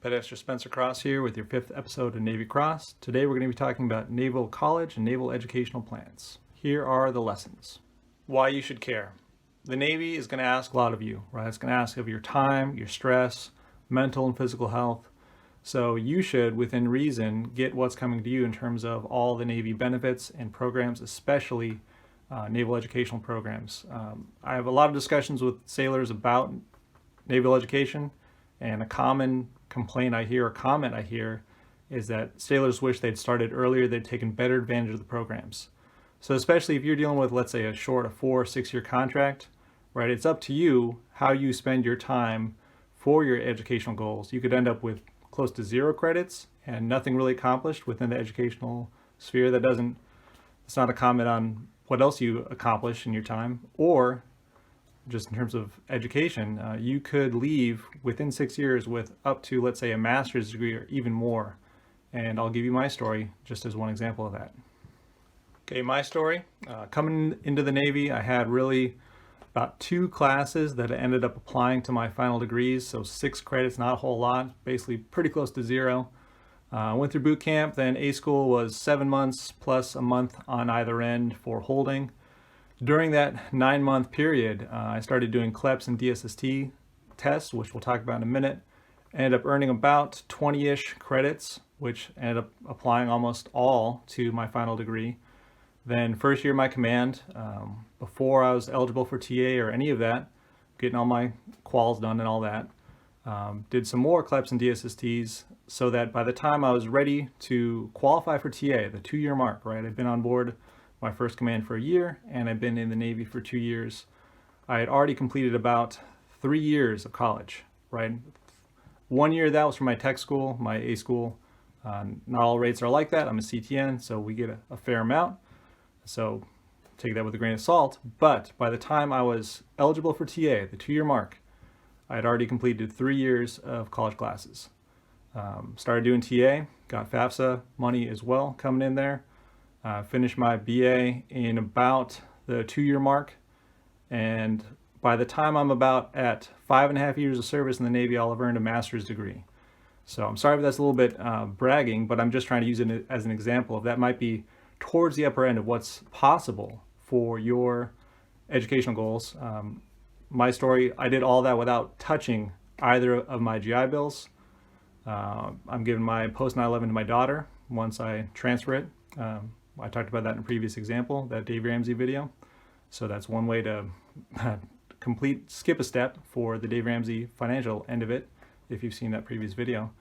Flight Extra Spencer Cross here with your 5th episode of Navy Cross. Today we're going to be talking about naval college and naval educational plans. Here are the lessons. Why you should care. The Navy is going to ask a lot of you, right? It's going to ask of your time, your stress, mental and physical health. So you should, within reason, get what's coming to you in terms of all the Navy benefits and programs, especially naval educational programs. I have a lot of discussions with sailors about naval education, and a common complaint I hear, or comment I hear, is that sailors wish they'd started earlier, they'd taken better advantage of the programs. So especially if you're dealing with, let's say, a 4 or 6 year contract, right? It's up to you how you spend your time for your educational goals. You could end up with close to 0 credits and nothing really accomplished within the educational sphere. It's not a comment on what else you accomplish in your time, or just in terms of education, you could leave within 6 years with up to, let's say, a master's degree or even more. And I'll give you my story just as one example of that. Okay, my story. Coming into the Navy, I had really about 2 classes that I ended up applying to my final degrees. So 6 credits, not a whole lot, basically pretty close to 0. I went through boot camp, then A school was 7 months plus a month on either end for holding. During that 9-month period, I started doing CLEPs and DSST tests, which we'll talk about in a minute. Ended up earning about 20-ish credits, which ended up applying almost all to my final degree. Then first year of my command, before I was eligible for TA or any of that, getting all my quals done and all that, did some more CLEPs and DSSTs so that by the time I was ready to qualify for TA, the 2-year mark, right? I'd been on board my first command for a year, and I've been in the Navy for 2 years. I had already completed about 3 years of college, right? 1 year that was for my tech school, my A school. Not all rates are like that. I'm a CTN, so we get a fair amount. So take that with a grain of salt. But by the time I was eligible for TA, the 2-year mark, I had already completed 3 years of college classes. Started doing TA, got FAFSA money as well coming in there. Finished my BA in about the 2-year mark, and by the time I'm about at 5.5 years of service in the Navy, I'll have earned a master's degree. So I'm sorry if that's a little bit bragging, but I'm just trying to use it as an example of that might be towards the upper end of what's possible for your educational goals. My story, I did all that without touching either of my GI Bills. I'm giving my post 9/11 to my daughter once I transfer it. I talked about that in a previous example, that Dave Ramsey video. So that's one way to skip a step for the Dave Ramsey financial end of it, if you've seen that previous video.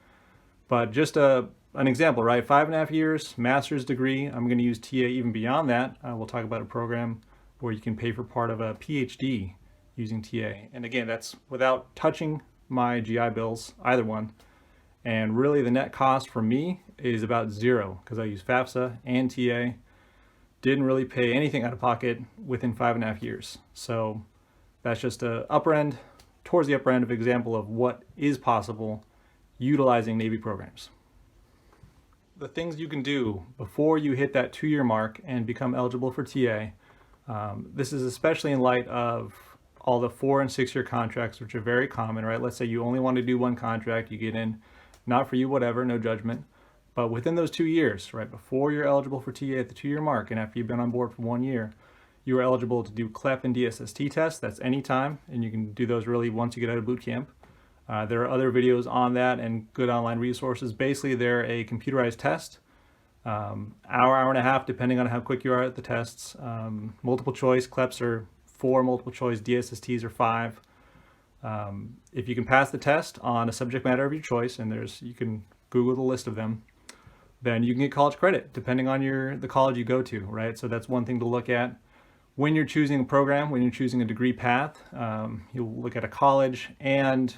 But just an example, right? 5.5 years, master's degree. I'm going to use TA even beyond that. We'll talk about a program where you can pay for part of a PhD using TA. And again, that's without touching my GI Bills, either one. And really the net cost for me is about 0 because I use FAFSA and TA. Didn't really pay anything out of pocket within 5.5 years. So that's just towards the upper end of example of what is possible utilizing Navy programs. The things you can do before you hit that 2-year mark and become eligible for TA. This is especially in light of all the 4 and 6 year contracts, which are very common, right? Let's say you only want to do one contract, you get in. Not for you, whatever, no judgment. But within those 2 years, right, before you're eligible for TA at the 2-year mark, and after you've been on board for 1 year, you are eligible to do CLEP and DSST tests. That's any time, and you can do those really once you get out of boot camp. There are other videos on that and good online resources. Basically, they're a computerized test, hour and a half, depending on how quick you are at the tests. Multiple choice, CLEPs are 4 multiple choice, DSSTs are 5. If you can pass the test on a subject matter of your choice, and you can Google the list of them, then you can get college credit depending on the college you go to, right? So that's one thing to look at when you're choosing a program, when you're choosing a degree path. You'll look at a college and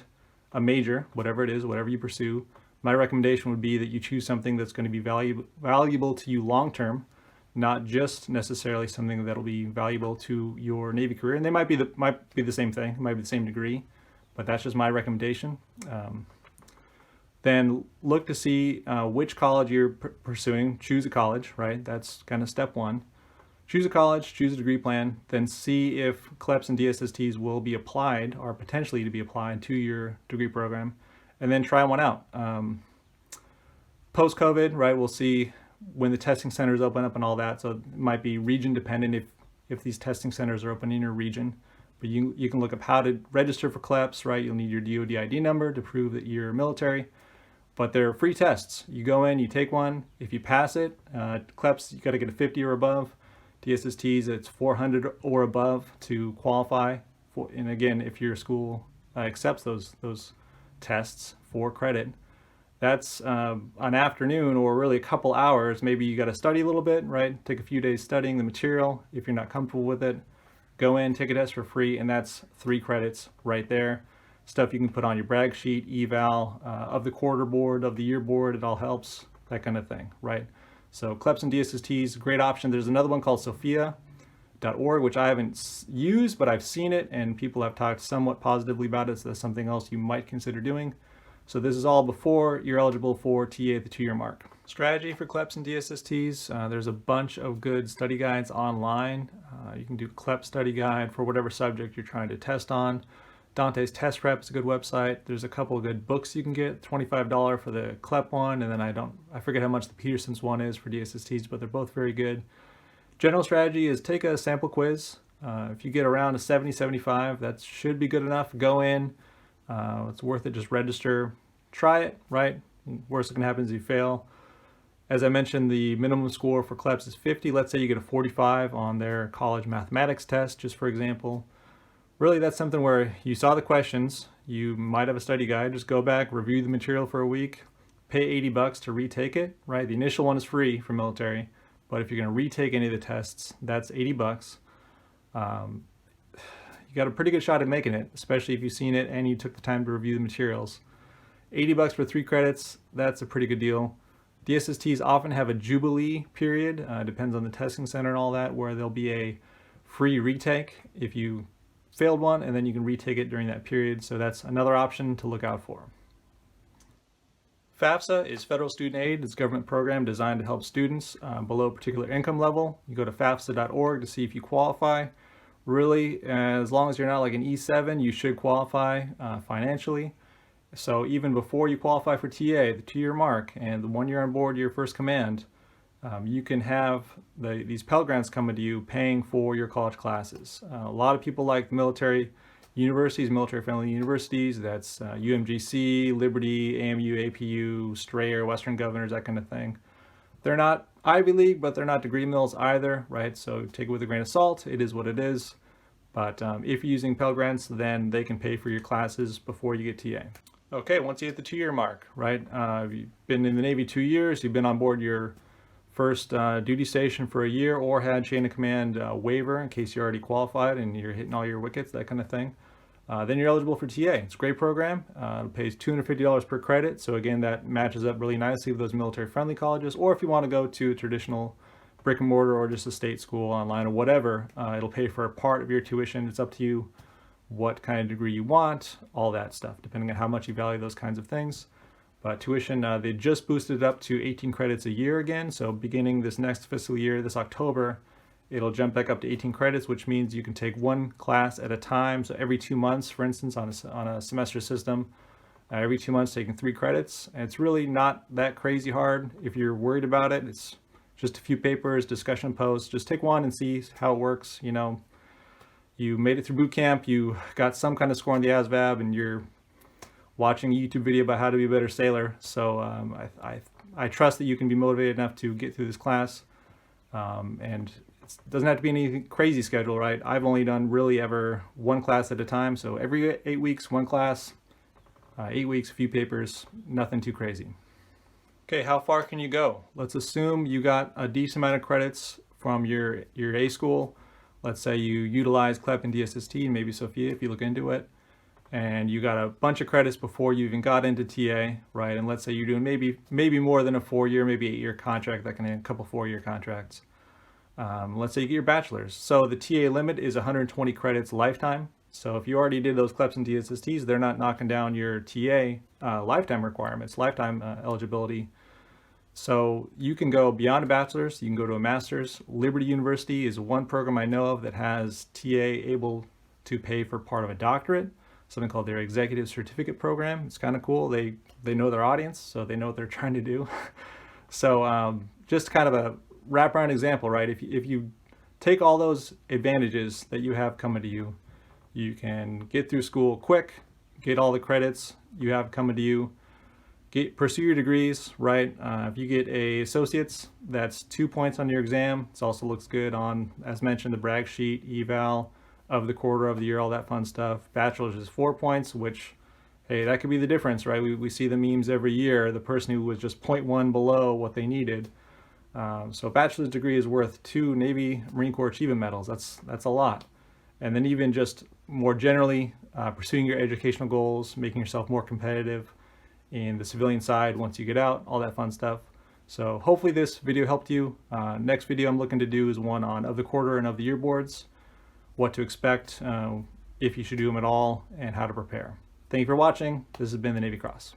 a major, whatever it is, whatever you pursue. My recommendation would be that you choose something that's going to be valuable to you long term, not just necessarily something that'll be valuable to your Navy career. And they might be the same thing, it might be the same degree, but that's just my recommendation. Then look to see which college you're pursuing. Choose a college, right? That's kind of step one. Choose a college, choose a degree plan, then see if CLEPs and DSSTs will be applied or potentially to be applied to your degree program. and then try one out. Post-COVID, right, we'll see when the testing centers open up and all that. So it might be region dependent if these testing centers are open in your region. But you can look up how to register for CLEPs, right? You'll need your DoD ID number to prove that you're military. But they're free tests. You go in, you take one. If you pass it, CLEPs, you got to get a 50 or above. DSSTs, it's 400 or above to qualify. And again, if your school accepts those tests for credit, that's an afternoon or really a couple hours. Maybe you got to study a little bit, right? Take a few days studying the material. If you're not comfortable with it, go in, take a test for free, and that's 3 credits right there. Stuff you can put on your brag sheet, eval, of the quarter board, of the year board, it all helps, that kind of thing, right? So CLEPs and DSSTs, great option. There's another one called fafsa.gov, which I haven't used, but I've seen it, and people have talked somewhat positively about it, so that's something else you might consider doing. So this is all before you're eligible for TA at the 2-year mark. Strategy for CLEPs and DSSTs, there's a bunch of good study guides online. You can do CLEP study guide for whatever subject you're trying to test on. Dante's Test Prep is a good website. There's a couple of good books you can get, $25 for the CLEP one, and then I forget how much the Peterson's one is for DSSTs, but they're both very good. General strategy is take a sample quiz. If you get around a 70, 75, that should be good enough. Go in. It's worth it. Just register. Try it, right? Worst that can happen is you fail. As I mentioned, the minimum score for CLEPs is 50. Let's say you get a 45 on their college mathematics test, just for example. Really, that's something where you saw the questions, you might have a study guide, just go back, review the material for a week, pay $80 to retake it, right? The initial one is free for military, but if you're going to retake any of the tests, that's $80. You got a pretty good shot at making it, especially if you've seen it and you took the time to review the materials. $80 for 3 credits, that's a pretty good deal. DSSTs often have a jubilee period, depends on the testing center and all that, where there'll be a free retake if you failed one, and then you can retake it during that period. So that's another option to look out for. FAFSA is federal student aid. It's a government program designed to help students below a particular income level. You go to fafsa.org to see if you qualify. Really, as long as you're not like an E7, you should qualify financially. So even before you qualify for TA, the 2-year mark, and the 1 year on board your first command, you can have these Pell Grants coming to you paying for your college classes. A lot of people like military universities, military-friendly universities. That's UMGC, Liberty, AMU, APU, Strayer, Western Governors, that kind of thing. They're not Ivy League, but they're not degree mills either, right? So take it with a grain of salt. It is what it is. But if you're using Pell Grants, then they can pay for your classes before you get TA. Okay, once you hit the 2-year mark, right? You've been in the Navy 2 years, you've been on board your first duty station for a year, or had chain of command waiver in case you're already qualified and you're hitting all your wickets, that kind of thing. Then you're eligible for TA. It's a great program. It pays $250 per credit. So again, that matches up really nicely with those military-friendly colleges. Or if you want to go to a traditional brick and mortar or just a state school online or whatever, it'll pay for a part of your tuition. It's up to you what kind of degree you want, all that stuff, depending on how much you value those kinds of things. But tuition, they just boosted it up to 18 credits a year again. So beginning this next fiscal year, this October, it'll jump back up to 18 credits, which means you can take one class at a time. So every 2 months, for instance, on a semester system, every 2 months taking 3 credits. And it's really not that crazy hard. If you're worried about it, it's just a few papers, discussion posts. Just take one and see how it works. You know, you made it through boot camp, you got some kind of score on the ASVAB, and you're watching a YouTube video about how to be a better sailor. So I trust that you can be motivated enough to get through this class. And it doesn't have to be any crazy schedule, right? I've only done really ever one class at a time. So every 8 weeks, one class, 8 weeks, a few papers, nothing too crazy. Okay, how far can you go? Let's assume you got a decent amount of credits from your A school. Let's say you utilize CLEP and DSST, and maybe Sophia if you look into it. And you got a bunch of credits before you even got into TA, right? And let's say you're doing maybe more than a 4-year, maybe 8-year contract, that can have a couple 4-year contracts. Let's say you get your bachelor's. So the TA limit is 120 credits lifetime. So if you already did those CLEPs and DSSTs, they're not knocking down your TA lifetime requirements, lifetime eligibility. So you can go beyond a bachelor's, you can go to a master's. Liberty University is one program I know of that has TA able to pay for part of a doctorate. something called their Executive Certificate Program. It's kind of cool. They know their audience, so they know what they're trying to do. So just kind of a wraparound example, right? If you take all those advantages that you have coming to you, you can get through school quick, get all the credits you have coming to you, pursue your degrees, right? If you get a associate's, that's 2 points on your exam. It also looks good on, as mentioned, the brag sheet, eval of the quarter, of the year, all that fun stuff. Bachelor's is 4 points, which, hey, that could be the difference, right? We see the memes every year, the person who was just 0.1 below what they needed. So a bachelor's degree is worth 2 Navy Marine Corps Achievement Medals. That's a lot. And then even just more generally, pursuing your educational goals, making yourself more competitive in the civilian side once you get out, all that fun stuff. So hopefully this video helped you. Next video I'm looking to do is one on of the quarter and of the year boards, what to expect, if you should do them at all, and how to prepare. Thank you for watching. This has been the Navy Cross.